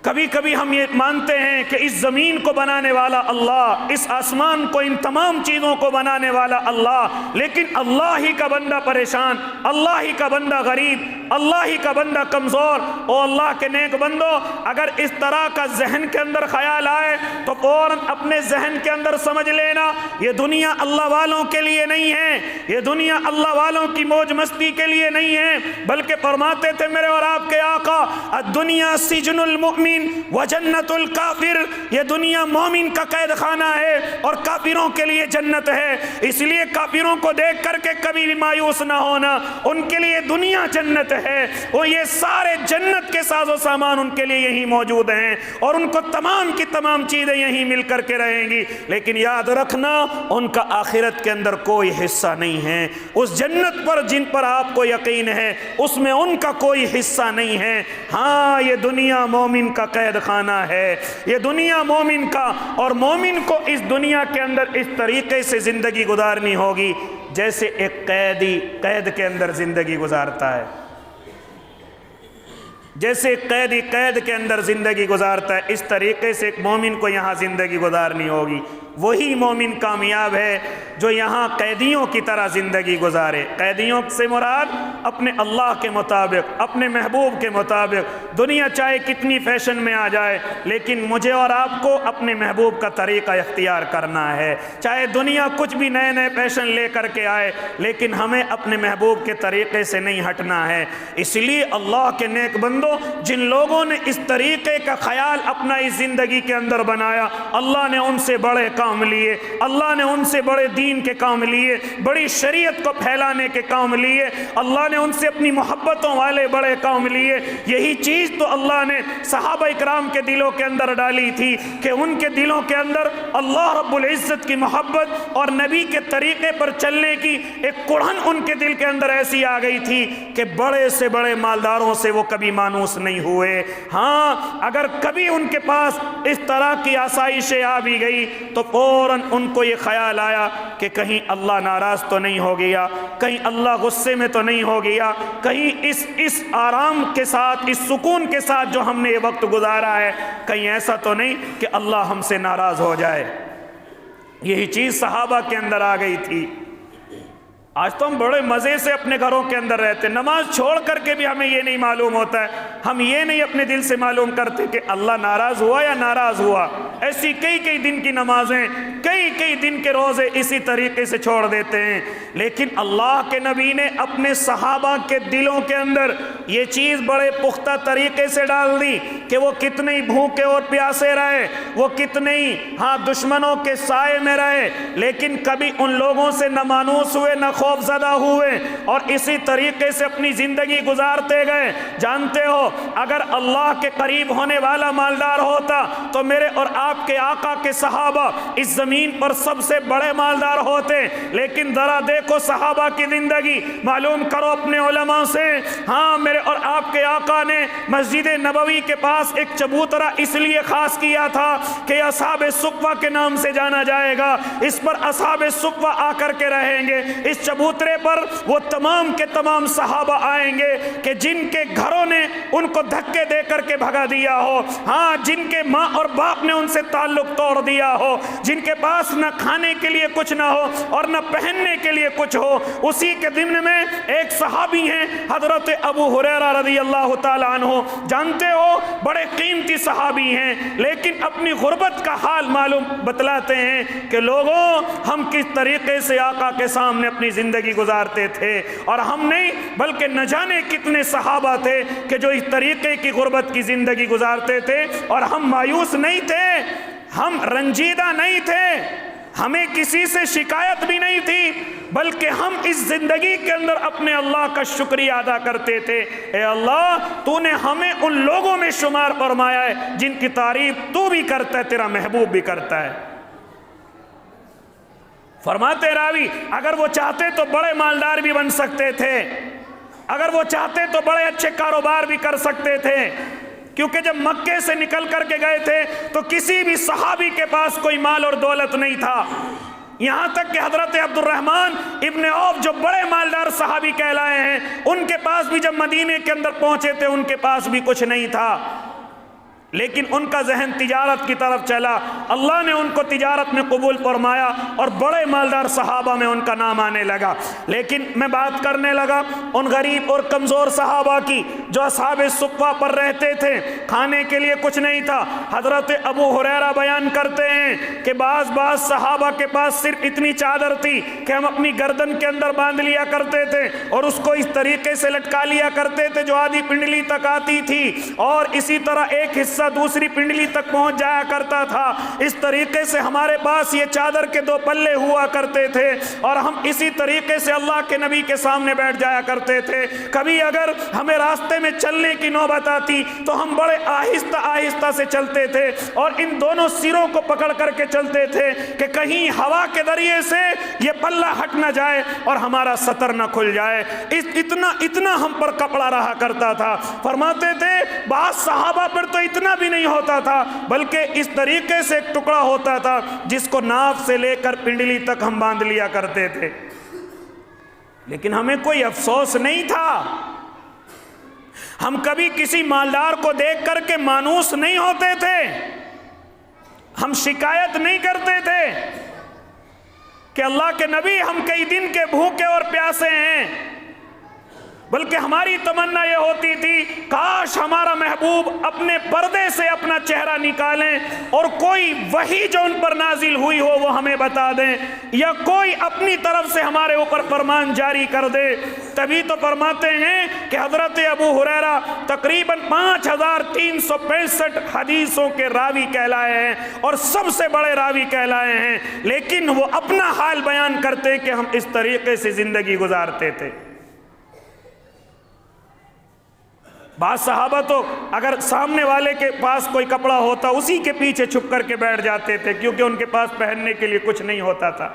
A: کبھی کبھی ہم یہ مانتے ہیں کہ اس زمین کو بنانے والا اللہ، اس آسمان کو، ان تمام چیزوں کو بنانے والا اللہ، لیکن اللہ ہی کا بندہ پریشان، اللہ ہی کا بندہ غریب، اللہ ہی کا بندہ کمزور۔ او اللہ کے نیک بندو، اگر اس طرح کا ذہن کے اندر خیال آئے تو فوراً اپنے ذہن کے اندر سمجھ لینا یہ دنیا اللہ والوں کے لیے نہیں ہے، یہ دنیا اللہ والوں کی موج مستی کے لیے نہیں ہے، بلکہ فرماتے تھے میرے اور آپ کے آقا، الدنیا سجن المؤمن وجنت الکافر، یہ دنیا مومن کا قید خانہ ہے اور کافروں کے لیے جنت ہے۔ اس لیے کافروں کو دیکھ کر کے کبھی بھی مایوس نہ ہونا، ان کے لیے دنیا جنت ہے وہ یہ سارے جنت کے ساز و سامان ان کے لیے یہی موجود ہیں اور ان کو تمام کی تمام چیزیں یہی مل کر کے رہیں گی، لیکن یاد رکھنا ان کا آخرت کے اندر کوئی حصہ نہیں ہے۔ اس جنت پر جن پر آپ کو یقین ہے اس میں ان کا کوئی حصہ نہیں ہے۔ ہاں یہ دنیا مومن کا قید خانہ ہے، یہ دنیا مومن کا، اور مومن کو اس دنیا کے اندر اس طریقے سے زندگی گزارنی ہوگی جیسے ایک قیدی قید کے اندر زندگی گزارتا ہے، جیسے قیدی قید کے اندر زندگی گزارتا ہے، اس طریقے سے ایک مومن کو یہاں زندگی گزارنی ہوگی۔ وہی مومن کامیاب ہے جو یہاں قیدیوں کی طرح زندگی گزارے۔ قیدیوں سے مراد اپنے اللہ کے مطابق، اپنے محبوب کے مطابق، دنیا چاہے کتنی فیشن میں آ جائے لیکن مجھے اور آپ کو اپنے محبوب کا طریقہ اختیار کرنا ہے۔ چاہے دنیا کچھ بھی نئے نئے فیشن لے کر کے آئے لیکن ہمیں اپنے محبوب کے طریقے سے نہیں ہٹنا ہے۔ اس لیے اللہ کے نیک بندوں، جن لوگوں نے اس طریقے کا خیال اپنا اس زندگی کے اندر بنایا، اللہ نے ان سے بڑے کام لیے، اللہ نے ان سے بڑے دین کے کام لیے، بڑی شریعت کو پھیلانے کے کام لیے، اللہ نے ان سے اپنی محبتوں والے بڑے کام لیے۔ یہی چیز تو اللہ نے صحابہ اکرام کے دلوں کے اندر ڈالی تھی کہ ان کے دلوں کے اندر اللہ رب العزت کی محبت اور نبی کے طریقے پر چلنے کی ایک کڑھن ان کے دل کے اندر ایسی آ گئی تھی کہ بڑے سے بڑے مالداروں سے وہ کبھی مانوس نہیں ہوئے۔ ہاں اگر کبھی ان کے پاس اس طرح کی آسائشیں آ بھی گئی تو فوراً ان کو یہ خیال آیا کہ کہیں اللہ ناراض تو نہیں ہو گیا، کہیں اللہ غصے میں تو نہیں ہو گیا، کہیں اس آرام کے ساتھ، اس سکون کے ساتھ جو ہم نے یہ وقت گزارا ہے، کہیں ایسا تو نہیں کہ اللہ ہم سے ناراض ہو جائے۔ یہی چیز صحابہ کے اندر آ گئی تھی۔ آج تو ہم بڑے مزے سے اپنے گھروں کے اندر رہتے ہیں، نماز چھوڑ کر کے بھی ہمیں یہ نہیں معلوم ہوتا ہے، ہم یہ نہیں اپنے دل سے معلوم کرتے کہ اللہ ناراض ہوا یا ناراض ہوا۔ ایسی کئی دن کی نمازیں، کئی دن کے روزے اسی طریقے سے چھوڑ دیتے ہیں، لیکن اللہ کے نبی نے اپنے صحابہ کے دلوں کے اندر یہ چیز بڑے پختہ طریقے سے ڈال دی کہ وہ کتنے ہی بھوکے اور پیاسے رہے، وہ کتنے ہی دشمنوں کے سائے میں رہے، لیکن کبھی ان لوگوں سے نہ مانوس ہوئے، نہ خوف زدہ ہوئے، اور اسی طریقے سے اپنی زندگی گزارتے گئے۔ جانتے ہو اگر اللہ کے قریب ہونے والا مالدار ہوتا تو میرے اور آپ کے آقا کے صحابہ اس زمین پر سب سے بڑے مالدار ہوتے، لیکن ذرا دیکھو صحابہ کی زندگی، معلوم کرو اپنے علماء سے۔ ہاں میرے اور آپ کے آقا نے مسجد نبوی کے پاس ایک چبوترا اس لیے خاص کیا تھا کہ اصحاب صفوہ کے نام سے جانا جائے گا، اس پر اصحاب صفوہ آ کر کے رہیں گے، اس چبوترے پر وہ تمام کے تمام صحابہ آئیں گے کہ جن کے گھروں نے ان کو دھکے دے کر کے بھگا دیا ہو، ہاں جن کے ماں اور باپ نے ان سے تعلق توڑ دیا ہو، جن کے پاس نہ کھانے کے لیے کچھ نہ ہو اور نہ پہننے کے لیے کچھ ہو۔ اسی کے ضمن میں ایک صحابی ہیں حضرت ابو ہریرہ رضی اللہ تعالیٰ عنہ، جانتے ہو بڑے قیمتی صحابی ہیں، لیکن اپنی غربت کا حال معلوم بتلاتے ہیں کہ لوگوں ہم کس طریقے سے آقا کے سامنے اپنی زندگی گزارتے تھے، اور ہم نہیں بلکہ نہ جانے کتنے صحابہ تھے کہ جو اس طریقے کی غربت کی زندگی گزارتے تھے، اور ہم مایوس نہیں تھے، ہم رنجیدہ نہیں تھے، ہمیں کسی سے شکایت بھی نہیں تھی، بلکہ ہم اس زندگی کے اندر اپنے اللہ کا شکریہ ادا کرتے تھے۔ اے اللہ تو نے ہمیں ان لوگوں میں شمار فرمایا ہے جن کی تعریف تو بھی کرتا ہے، تیرا محبوب بھی کرتا ہے۔ فرماتے راوی اگر وہ چاہتے تو بڑے مالدار بھی بن سکتے تھے، اگر وہ چاہتے تو بڑے اچھے کاروبار بھی کر سکتے تھے، کیونکہ جب مکے سے نکل کر کے گئے تھے تو کسی بھی صحابی کے پاس کوئی مال اور دولت نہیں تھا، یہاں تک کہ حضرت عبد الرحمن ابن عوف جو بڑے مالدار صحابی کہلائے ہیں، ان کے پاس بھی جب مدینے کے اندر پہنچے تھے ان کے پاس بھی کچھ نہیں تھا، لیکن ان کا ذہن تجارت کی طرف چلا، اللہ نے ان کو تجارت میں قبول فرمایا اور بڑے مالدار صحابہ میں ان کا نام آنے لگا۔ لیکن میں بات کرنے لگا ان غریب اور کمزور صحابہ کی جو اصحاب صفہ پر رہتے تھے، کھانے کے لیے کچھ نہیں تھا۔ حضرت ابو ہریرہ بیان کرتے ہیں کہ بعض صحابہ کے پاس صرف اتنی چادر تھی کہ ہم اپنی گردن کے اندر باندھ لیا کرتے تھے اور اس کو اس طریقے سے لٹکا لیا کرتے تھے جو آدھی پنڈلی تک آتی تھی، اور اسی طرح ایک حصہ حصہ دوسری پنڈلی تک پہنچ جایا کرتا تھا۔ اس طریقے سے ہمارے پاس یہ چادر کے 2 پلے ہوا کرتے تھے اور ہم اسی طریقے سے اللہ کے نبی کے سامنے بیٹھ جایا کرتے تھے۔ کبھی اگر ہمیں راستے میں چلنے کی نوبت آتی تو ہم بڑے آہستہ آہستہ سے چلتے تھے اور ان دونوں سروں کو پکڑ کر کے چلتے تھے کہ کہیں ہوا کے ذریعے سے یہ پلہ ہٹ نہ جائے اور ہمارا سطر نہ کھل جائے۔ اتنا ہم پر کپڑا رہا کرتا تھا۔ فرماتے تھے بعض صحابہ پر تو اتنا بھی نہیں ہوتا تھا، بلکہ اس طریقے سے ایک ٹکڑا ہوتا تھا جس کو ناف سے لے کر پنڈلی تک ہم باندھ لیا کرتے تھے، لیکن ہمیں کوئی افسوس نہیں تھا۔ ہم کبھی کسی مالدار کو دیکھ کر کے مانوس نہیں ہوتے تھے، ہم شکایت نہیں کرتے تھے کہ اللہ کے نبی ہم کئی دن کے بھوکے اور پیاسے ہیں، بلکہ ہماری تمنا یہ ہوتی تھی کاش ہمارا محبوب اپنے پردے سے اپنا چہرہ نکالیں اور کوئی وحی جو ان پر نازل ہوئی ہو وہ ہمیں بتا دیں، یا کوئی اپنی طرف سے ہمارے اوپر فرمان جاری کر دے۔ تبھی تو فرماتے ہیں کہ حضرت ابو ہریرہ تقریباً 5365 حدیثوں کے راوی کہلائے ہیں اور سب سے بڑے راوی کہلائے ہیں، لیکن وہ اپنا حال بیان کرتے کہ ہم اس طریقے سے زندگی گزارتے تھے۔ بعض صحابہ تو اگر سامنے والے کے پاس کوئی کپڑا ہوتا اسی کے پیچھے چھپ کر کے بیٹھ جاتے تھے، کیونکہ ان کے پاس پہننے کے لیے کچھ نہیں ہوتا تھا۔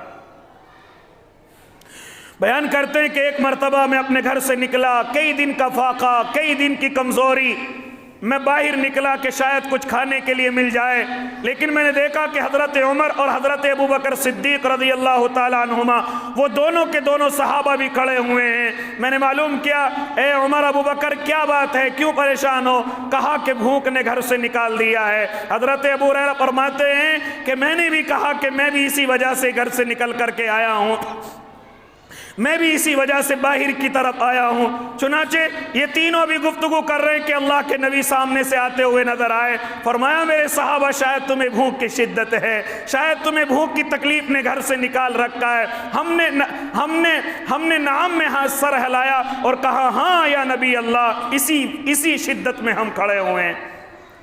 A: بیان کرتے ہیں کہ ایک مرتبہ میں اپنے گھر سے نکلا، کئی دن کا فاقہ، کئی دن کی کمزوری، میں باہر نکلا کہ شاید کچھ کھانے کے لیے مل جائے، لیکن میں نے دیکھا کہ حضرت عمر اور حضرت ابو بکر صدیق رضی اللہ تعالیٰ عنہما وہ دونوں کے دونوں صحابہ بھی کھڑے ہوئے ہیں۔ میں نے معلوم کیا اے عمر ابو بکر کیا بات ہے، کیوں پریشان ہو؟ کہا کہ بھوک نے گھر سے نکال دیا ہے۔ حضرت ابو ہریرہ فرماتے ہیں کہ میں نے بھی کہا کہ میں بھی اسی وجہ سے گھر سے نکل کر کے آیا ہوں، میں بھی اسی وجہ سے باہر کی طرف آیا ہوں۔ چنانچہ یہ تینوں بھی گفتگو کر رہے ہیں کہ اللہ کے نبی سامنے سے آتے ہوئے نظر آئے۔ فرمایا میرے صحابہ شاید تمہیں بھوک کی شدت ہے، شاید تمہیں بھوک کی تکلیف نے گھر سے نکال رکھا ہے۔ ہم نے نعم میں ہاتھ سر ہلایا اور کہا ہاں یا نبی اللہ، اسی شدت میں ہم کھڑے ہوئے ہیں۔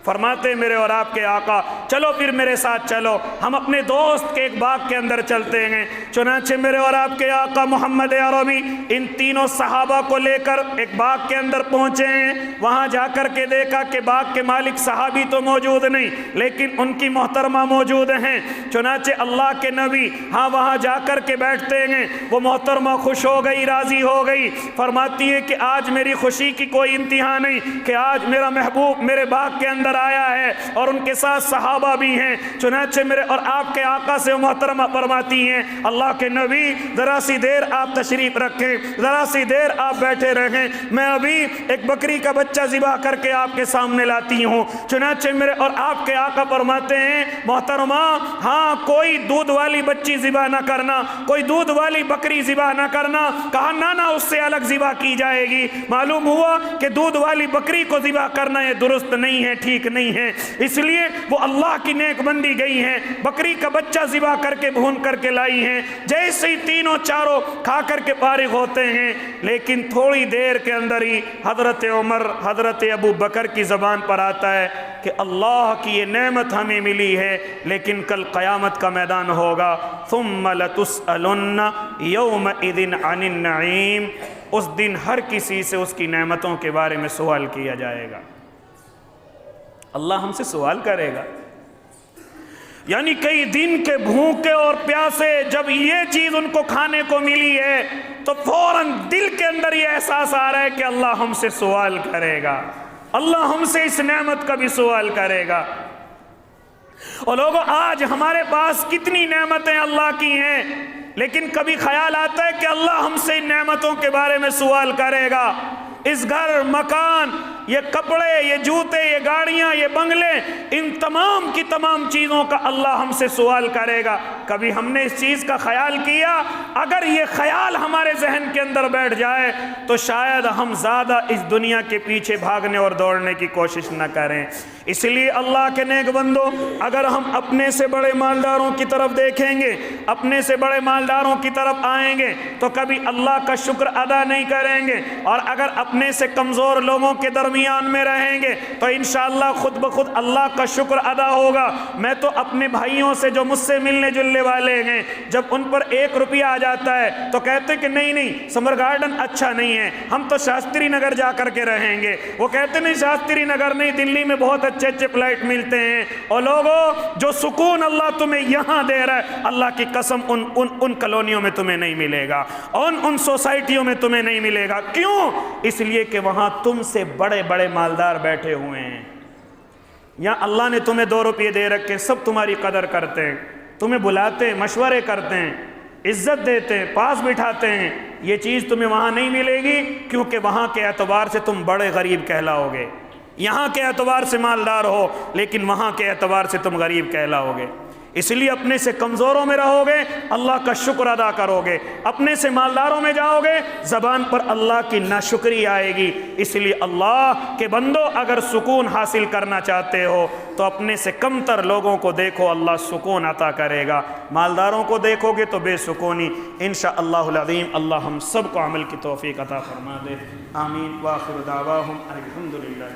A: فرماتے میرے اور آپ کے آقا چلو پھر میرے ساتھ چلو، ہم اپنے دوست کے ایک باغ کے اندر چلتے ہیں۔ چنانچہ میرے اور آپ کے آقا محمد عربی ان تینوں صحابہ کو لے کر ایک باغ کے اندر پہنچے ہیں۔ وہاں جا کر کے دیکھا کہ باغ کے مالک صحابی تو موجود نہیں، لیکن ان کی محترمہ موجود ہیں۔ چنانچہ اللہ کے نبی وہاں جا کر کے بیٹھتے ہیں۔ وہ محترمہ خوش ہو گئی، راضی ہو گئی، فرماتی ہے کہ آج میری خوشی کی کوئی انتہا نہیں کہ آج میرا محبوب میرے باغ کے اندر آیا ہے اور ان کے ساتھ صحابہ بھی ہیں۔ چنانچہ میرے اور آپ کے آقا سے محترمہ فرماتی ہیں اللہ کے نبی ذرا سی دیر آپ تشریف رکھیں، ذرا سی دیر آپ بیٹھے رہیں، میں ابھی ایک بکری کا بچہ ذبح کر کے آپ کے سامنے لاتی ہوں۔ چنانچہ میرے اور آپ کے آقا فرماتے ہیں محترمہ ہاں کوئی دودھ والی بچی ذبح نہ کرنا، کوئی دودھ والی بکری ذبح نہ کرنا۔ کہا نہ اس سے الگ ذبح کی جائے گی۔ معلوم ہوا کہ دودھ والی بکری کو ذبح کرنا یہ درست نہیں ہے، ٹھیک نہیں ہے، اس لیے وہ اللہ کی نیک بندی گئی ہیں، بکری کا بچہ ذبح کر کے بھون کر کے لائی ہیں۔ جیسے ہی تینوں چاروں کھا کر کے فارغ ہوتے ہیں، لیکن تھوڑی دیر کے اندر ہی حضرت عمر حضرت ابو بکر کی زبان پر آتا ہے کہ اللہ کی یہ نعمت ہمیں ملی ہے، لیکن کل قیامت کا میدان ہوگا، ثم لتسألن یومئذ عن النعیم، اس دن ہر کسی سے اس کی نعمتوں کے بارے میں سوال کیا جائے گا۔ اللہ ہم سے سوال کرے گا، یعنی کئی دن کے بھوکے اور پیاسے جب یہ چیز ان کو کھانے کو ملی ہے تو فوراً دل کے اندر یہ احساس آ رہا ہے کہ اللہ ہم سے سوال کرے گا، اللہ ہم سے اس نعمت کا بھی سوال کرے گا۔ اور لوگوں آج ہمارے پاس کتنی نعمتیں اللہ کی ہیں، لیکن کبھی خیال آتا ہے کہ اللہ ہم سے ان نعمتوں کے بارے میں سوال کرے گا۔ اس گھر، مکان، یہ کپڑے، یہ جوتے، یہ گاڑیاں، یہ بنگلے، ان تمام کی تمام چیزوں کا اللہ ہم سے سوال کرے گا۔ کبھی ہم نے اس چیز کا خیال کیا؟ اگر یہ خیال ہمارے ذہن کے اندر بیٹھ جائے تو شاید ہم زیادہ اس دنیا کے پیچھے بھاگنے اور دوڑنے کی کوشش نہ کریں۔ اس لیے اللہ کے نیک بندو، اگر ہم اپنے سے بڑے مالداروں کی طرف دیکھیں گے، اپنے سے بڑے مالداروں کی طرف آئیں گے تو کبھی اللہ کا شکر ادا نہیں کریں گے، اور اگر اپنے سے کمزور لوگوں کے درمیان درمیان میں رہیں گے تو انشاءاللہ خود بخود اللہ کا شکر ادا ہوگا۔ میں تو اپنے بھائیوں سے جو مجھ سے ملنے جلنے والے ہیں، جب ان پر 1 روپیہ آ جاتا ہے تو کہتے کہ نہیں سمر گارڈن اچھا نہیں ہے، ہم تو شاستری نگر جا کر کے رہیں گے۔ وہ کہتے نہیں شاستری نگر نہیں، دلی میں بہت اچھے اچھے فلائٹ ملتے ہیں۔ اور لوگوں، جو سکون اللہ تمہیں یہاں دے رہا ہے، اللہ کی قسم ان کالونیوں میں تمہیں نہیں ملے گا، ان سوسائٹیوں میں تمہیں نہیں ملے گا۔ کیوں؟ اس لیے کہ وہاں تم سے بڑے بڑے مالدار بیٹھے ہوئے ہیں۔ یہاں اللہ نے تمہیں 2 روپے دے رکھے، سب تمہاری قدر کرتے ہیں، تمہیں بلاتے ہیں، مشورے کرتے ہیں، عزت دیتے ہیں، پاس بٹھاتے ہیں۔ یہ چیز تمہیں وہاں نہیں ملے گی، کیونکہ وہاں کے اعتبار سے تم بڑے غریب کہلاؤ گے۔ یہاں کے اعتبار سے مالدار ہو، لیکن وہاں کے اعتبار سے تم غریب کہلاؤ گے۔ اس لیے اپنے سے کمزوروں میں رہو گے، اللہ کا شکر ادا کرو گے۔ اپنے سے مالداروں میں جاؤ گے، زبان پر اللہ کی ناشکری آئے گی۔ اس لیے اللہ کے بندو، اگر سکون حاصل کرنا چاہتے ہو تو اپنے سے کم تر لوگوں کو دیکھو، اللہ سکون عطا کرے گا۔ مالداروں کو دیکھو گے تو بے سکونی۔ انشاءاللہ العظیم اللہ ہم سب کو عمل کی توفیق عطا فرما دے۔ آمین۔ وآخر دعواہم الحمدللہ۔